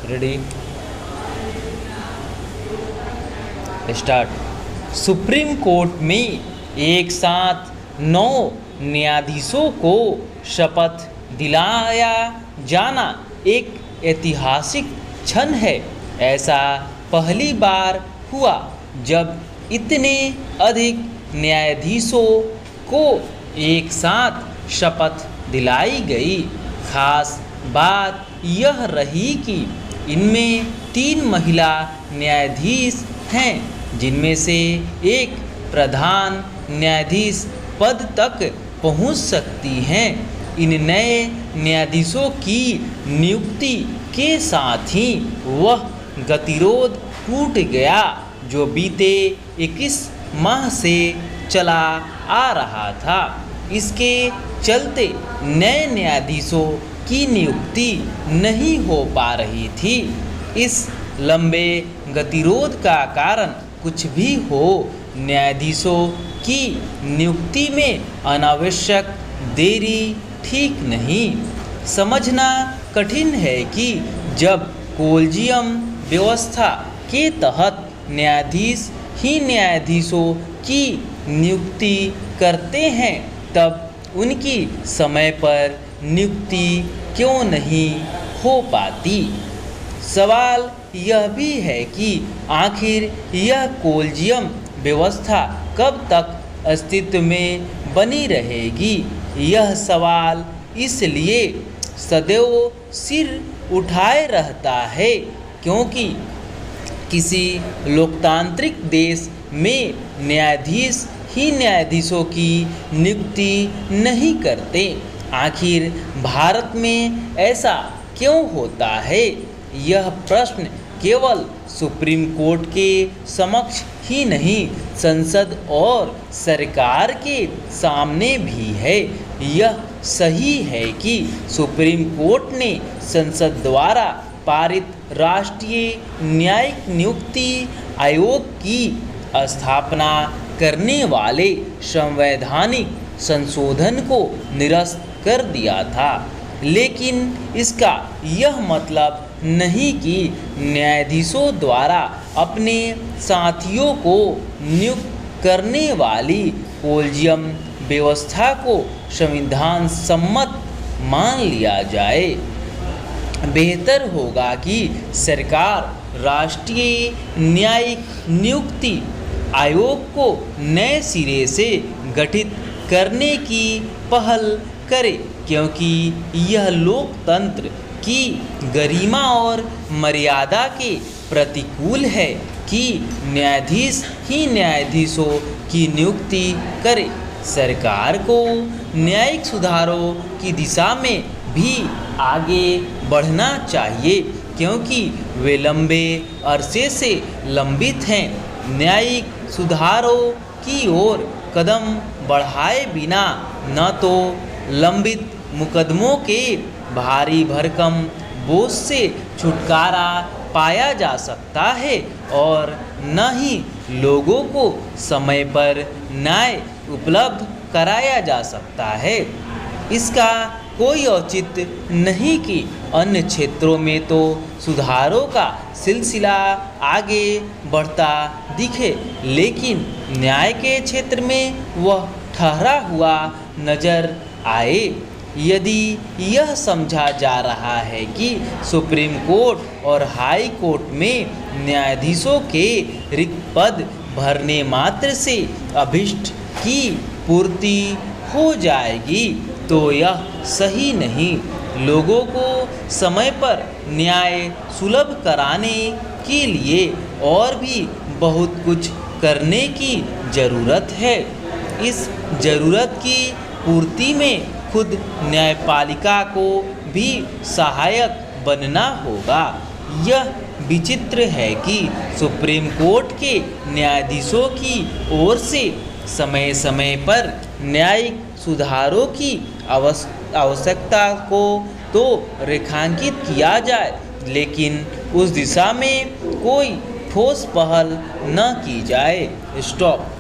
Ready start. Supreme court में एक साथ 9 न्यायाधीशों को शपथ दिलाया जाना एक ऐतिहासिक क्षण है। ऐसा पहली बार हुआ जब इतने अधिक न्यायाधीशों को एक साथ शपथ दिलाई गई। खास बात यह रही कि इनमें 3 महिला न्यायाधीश हैं, जिनमें से एक प्रधान न्यायाधीश पद तक पहुंच सकती हैं। इन नए न्यायाधीशों की नियुक्ति के साथ ही वह गतिरोध टूट गया जो बीते 21 माह से चला आ रहा था। इसके चलते नए न्यायाधीशों की नियुक्ति नहीं हो पा रही थी। इस लंबे गतिरोध का कारण कुछ भी हो, न्यायाधीशों की नियुक्ति में अनावश्यक देरी ठीक नहीं। समझना कठिन है कि जब कोलेजियम व्यवस्था के तहत न्यायाधीश ही न्यायाधीशों की नियुक्ति करते हैं, तब उनकी समय पर नियुक्ति क्यों नहीं हो पाती। सवाल यह भी है कि आखिर यह कोलेजियम व्यवस्था कब तक अस्तित्व में बनी रहेगी। यह सवाल इसलिए सदैव सिर उठाए रहता है क्योंकि किसी लोकतांत्रिक देश में न्यायाधीश ही न्यायाधीशों की नियुक्ति नहीं करते। आखिर भारत में ऐसा क्यों होता है? यह प्रश्न केवल सुप्रीम कोर्ट के समक्ष ही नहीं, संसद और सरकार के सामने भी है। यह सही है कि सुप्रीम कोर्ट ने संसद द्वारा पारित राष्ट्रीय न्यायिक नियुक्ति आयोग की स्थापना करने वाले संवैधानिक संशोधन को निरस्त कर दिया था, लेकिन इसका यह मतलब नहीं कि न्यायाधीशों द्वारा अपने साथियों को नियुक्त करने वाली कोलेजियम व्यवस्था को संविधान सम्मत मान लिया जाए। बेहतर होगा कि सरकार राष्ट्रीय न्यायिक नियुक्ति आयोग को नए सिरे से गठित करने की पहल करे, क्योंकि यह लोकतंत्र की गरिमा और मर्यादा के प्रतिकूल है कि न्यायाधीश ही न्यायाधीशों की नियुक्ति करे। सरकार को न्यायिक सुधारों की दिशा में भी आगे बढ़ना चाहिए, क्योंकि वे लंबे अरसे से लंबित हैं। न्यायिक सुधारों की ओर कदम बढ़ाए बिना न तो लंबित मुकदमों के भारी भरकम बोझ से छुटकारा पाया जा सकता है और न ही लोगों को समय पर न्याय उपलब्ध कराया जा सकता है। इसका कोई औचित्य नहीं कि अन्य क्षेत्रों में तो सुधारों का सिलसिला आगे बढ़ता दिखे, लेकिन न्याय के क्षेत्र में वह ठहरा हुआ नजर आए। यदि यह समझा जा रहा है कि सुप्रीम कोर्ट और हाई कोर्ट में न्यायाधीशों के रिक्त पद भरने मात्र से अभीष्ट की पूर्ति हो जाएगी, तो यह सही नहीं। लोगों को समय पर न्याय सुलभ कराने के लिए और भी बहुत कुछ करने की ज़रूरत है। इस ज़रूरत की पूर्ति में खुद न्यायपालिका को भी सहायक बनना होगा। यह विचित्र है कि सुप्रीम कोर्ट के न्यायाधीशों की ओर से समय समय पर न्यायिक सुधारों की आवश्यकता को तो रेखांकित किया जाए, लेकिन उस दिशा में कोई ठोस पहल न की जाए। स्टॉप।